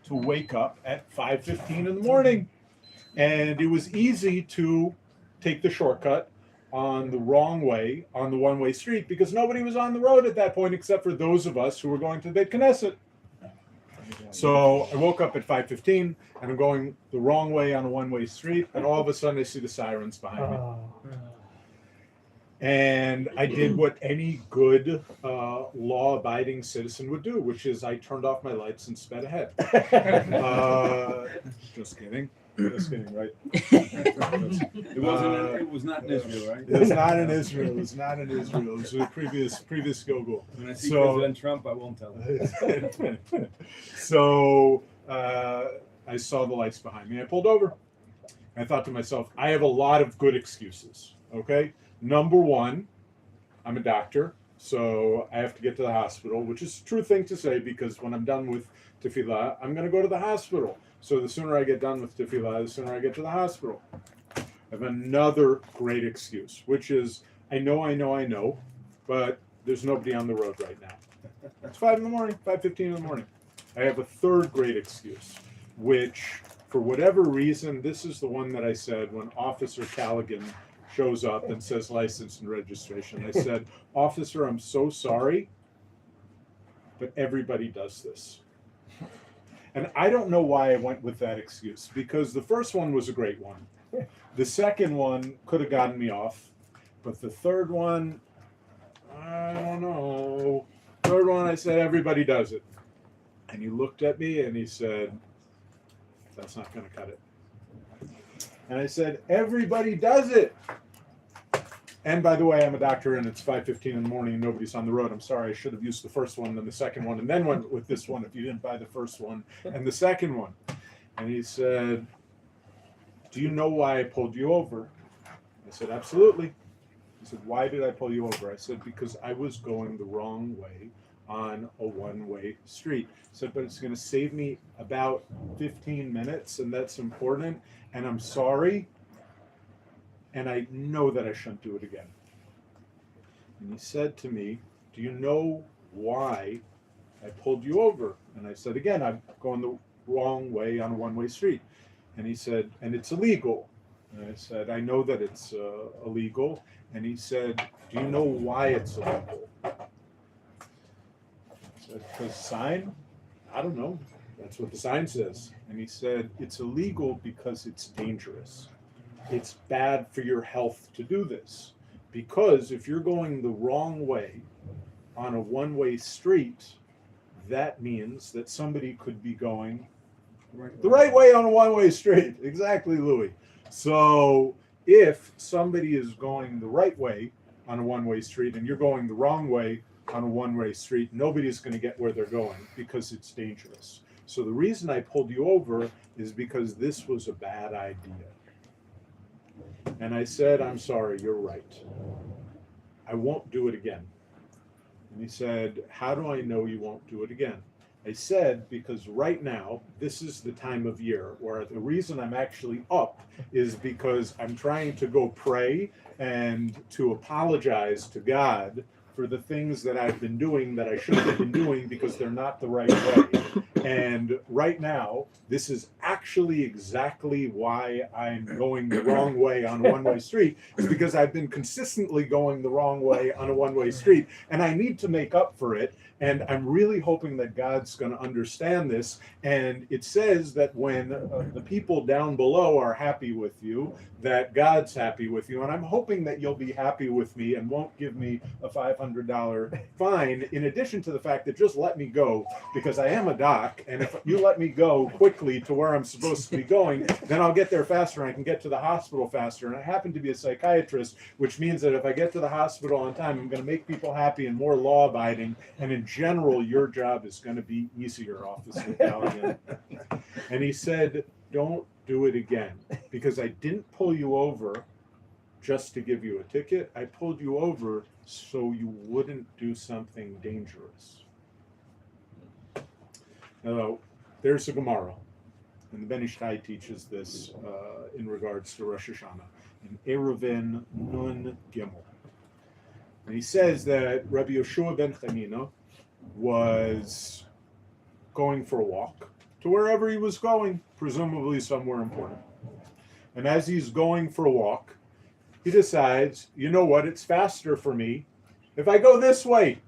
to wake up at 5:15 in the morning. And it was easy to take the shortcut on the wrong way on the one-way street because nobody was on the road at that point except for those of us who were going to the Beit Knesset. So I woke up at 5:15 and I'm going the wrong way on a one-way street, and all of a sudden I see the sirens behind me. And I did what any good law-abiding citizen would do, which is I turned off my lights and sped ahead. Just kidding. Just kidding, right? It was not in Israel, right? It was not in Israel. It was not in Israel. It was a previous Gilgal. When I see President Trump, I won't tell him. So I saw the lights behind me. I pulled over. I thought to myself, I have a lot of good excuses. Okay. Number one, I'm a doctor, so I have to get to the hospital, which is a true thing to say because when I'm done with tefillah, I'm going to go to the hospital. So the sooner I get done with tefillah, the sooner I get to the hospital. I have another great excuse, which is I know, but there's nobody on the road right now. It's 5 in the morning, 5:15 in the morning. I have a third great excuse, which for whatever reason, this is the one that I said when Officer Callaghan shows up and says license and registration. I said, officer, I'm so sorry, but everybody does this. And I don't know why I went with that excuse, because the first one was a great one. The second one could have gotten me off, but the third one, I don't know. Third one, I said, everybody does it. And he looked at me and he said, that's not going to cut it. And I said, everybody does it. And by the way, I'm a doctor and it's 5:15 in the morning and nobody's on the road. I'm sorry, I should have used the first one, then the second one, and then went with this one if you didn't buy the first one and the second one. And he said, do you know why I pulled you over? I said, absolutely. He said, why did I pull you over? I said, because I was going the wrong way on a one-way street. He said, but it's going to save me about 15 minutes, and that's important, and I'm sorry. And I know that I shouldn't do it again. And he said to me, do you know why I pulled you over? And I said, again, I'm going the wrong way on a one-way street. And he said, and it's illegal. And I said, I know that it's illegal. And he said, do you know why it's illegal? I said, because sign? I don't know. That's what the sign says. And he said, it's illegal because it's dangerous. It's bad for your health to do this, because if you're going the wrong way on a one-way street, that means that somebody could be going the right way on a one-way street. Exactly, Louis. So if somebody is going the right way on a one-way street and you're going the wrong way on a one-way street, nobody's going to get where they're going because it's dangerous. So the reason I pulled you over is because this was a bad idea. And I said, I'm sorry, you're right. I won't do it again. And he said, how do I know you won't do it again? I said, because right now, this is the time of year where the reason I'm actually up is because I'm trying to go pray and to apologize to God for the things that I've been doing that I shouldn't have been doing because they're not the right way. And right now, this is actually exactly why I'm going the wrong way on a one-way street. It's because I've been consistently going the wrong way on a one-way street, and I need to make up for it. And I'm really hoping that God's going to understand this. And it says that when the people down below are happy with you, that God's happy with you. And I'm hoping that you'll be happy with me and won't give me a $500 fine, in addition to the fact that just let me go, because I am a doc. And if you let me go quickly to where I'm supposed to be going, then I'll get there faster and I can get to the hospital faster. And I happen to be a psychiatrist, which means that if I get to the hospital on time, I'm going to make people happy and more law-abiding. And in general, your job is going to be easier, Officer Callaghan. And he said, don't do it again, because I didn't pull you over just to give you a ticket. I pulled you over so you wouldn't do something dangerous. Now, there's a Gemara, and the Ben Ish Chai teaches this in regards to Rosh Hashanah, in Eruvin Nun Gimel. And he says that Rabbi Yoshua ben Chanina was going for a walk, to wherever he was going, presumably somewhere important. And as he's going for a walk, he decides, you know what, it's faster for me if I go this way.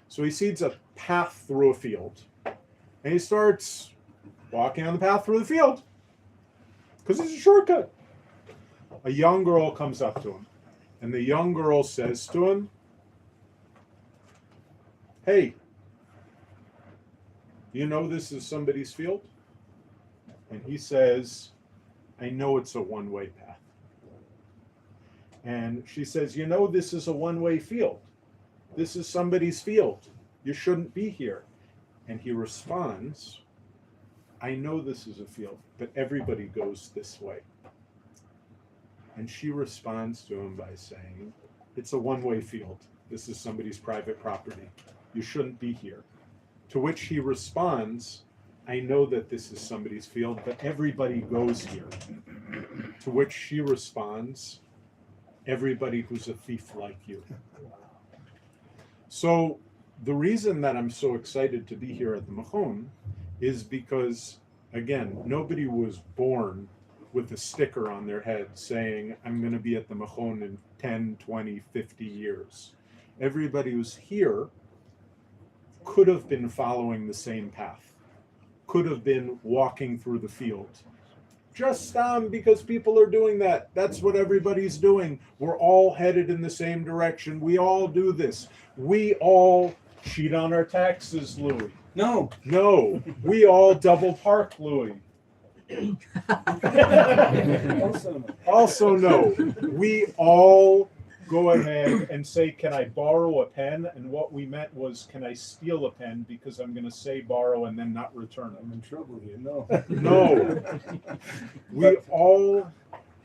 So he sees a path through a field. And he starts walking on the path through the field because it's a shortcut. A young girl comes up to him. And the young girl says to him, hey, you know this is somebody's field? And he says, I know it's a one-way path. And she says, you know this is a one-way field. This is somebody's field. You shouldn't be here. And he responds, I know this is a field, but everybody goes this way. And she responds to him by saying, it's a one-way field. This is somebody's private property. You shouldn't be here. To which he responds, I know that this is somebody's field, but everybody goes here. To which she responds, everybody who's a thief like you. So the reason that I'm so excited to be here at the Machon is because, again, nobody was born with a sticker on their head saying, I'm going to be at the Machon in 10, 20, 50 years. Everybody who's here could have been following the same path, could have been walking through the field. Just because people are doing that. That's what everybody's doing. We're all headed in the same direction. We all do this. We all cheat on our taxes, Louis. No. No. We all double park, Louis. Also no. We all go ahead and say, can I borrow a pen? And what we meant was, can I steal a pen because I'm going to say borrow and then not return it? I'm in trouble here. No. No. We all...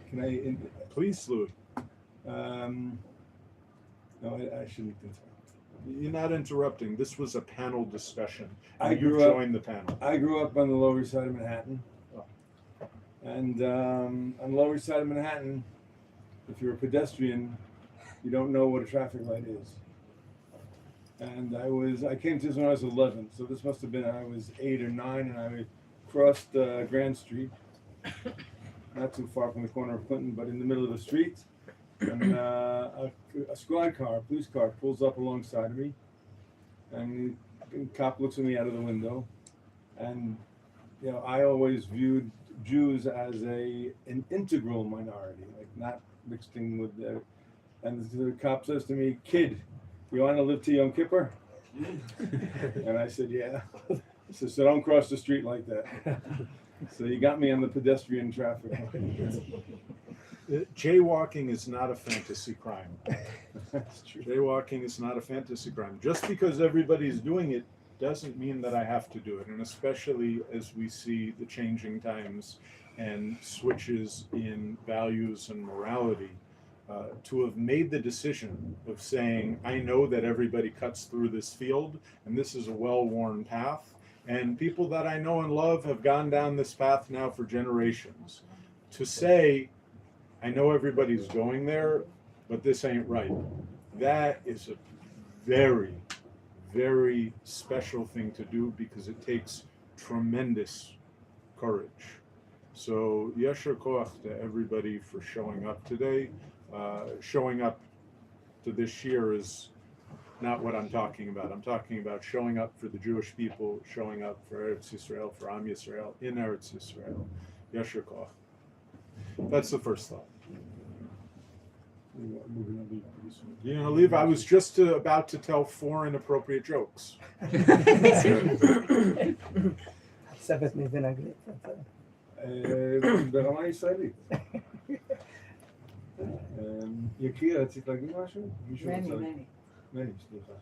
Can I... Please, Louis. No, I shouldn't interrupt. You're not interrupting. This was a panel discussion. I You joined the panel. I grew up on the Lower East Side of Manhattan. And on the Lower East Side of Manhattan, if you're a pedestrian, you don't know what a traffic light is. And I came to this when I was 11, so this must have been, I was 8 or 9, and I crossed Grand Street, not too far from the corner of Clinton, but in the middle of the street. And a squad car, a police car, pulls up alongside of me, and the cop looks at me out of the window. And you know, I always viewed Jews as an integral minority, like not mixed in with the. And the cop says to me, "Kid, you want to live to Yom Kippur?" And I said, "Yeah." He says, "So don't cross the street like that." So he got me on the pedestrian traffic. Jaywalking is not a fantasy crime. That's true. Jaywalking is not a fantasy crime. Just because everybody's doing it doesn't mean that I have to do it. And especially as we see the changing times and switches in values and morality, to have made the decision of saying, I know that everybody cuts through this field and this is a well-worn path. And people that I know and love have gone down this path now for generations. To say, I know everybody's going there, but this ain't right. That is a very, very special thing to do because it takes tremendous courage. So yesher koach to everybody for showing up today. Showing up to this year is not what I'm talking about. I'm talking about showing up for the Jewish people, showing up for Eretz Yisrael, for Am Yisrael, in Eretz Yisrael. Yesher koach. That's the first thought. You're gonna leave? I was just about to tell 4 inappropriate jokes. סבט מבין אנגלית. ברמה ישראלית. יקיר, רצית להגיד משהו? מני, סליחה.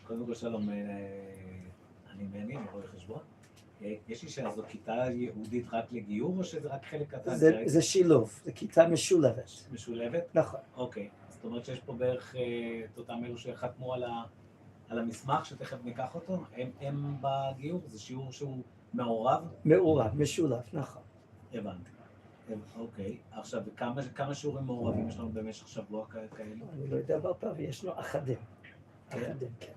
קודם כל שלום, אני מני, אני רואה חשבון. יש לי שאלה, זו כיתה יהודית רק לגיור או שזה רק חלק קטן? זה שילוב, זו כיתה משולבת. משולבת? נכון. אוקיי, זאת אומרת שיש פה בערך את אותם אלו שחתמו על המסמך שתכף ניקח אותו, הם בגיור? זה שיעור שהוא מעורב? מעורב, משולב, נכון. הבנתי. אוקיי, עכשיו כמה שיעורים מעורבים יש לנו במשך שבוע כאלה? אני לא יודע ברפא, ויש לו אחדים. אחדים, כן.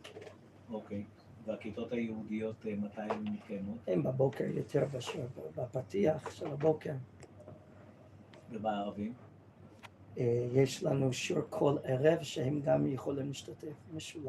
אוקיי. והכיתות היהודיות, מתי הן מתקיימות? הם בבוקר יותר בפתיח של הבוקר. ובערבים? יש לנו שיעור כל ערב שהם גם יכולים להשתתף משולב.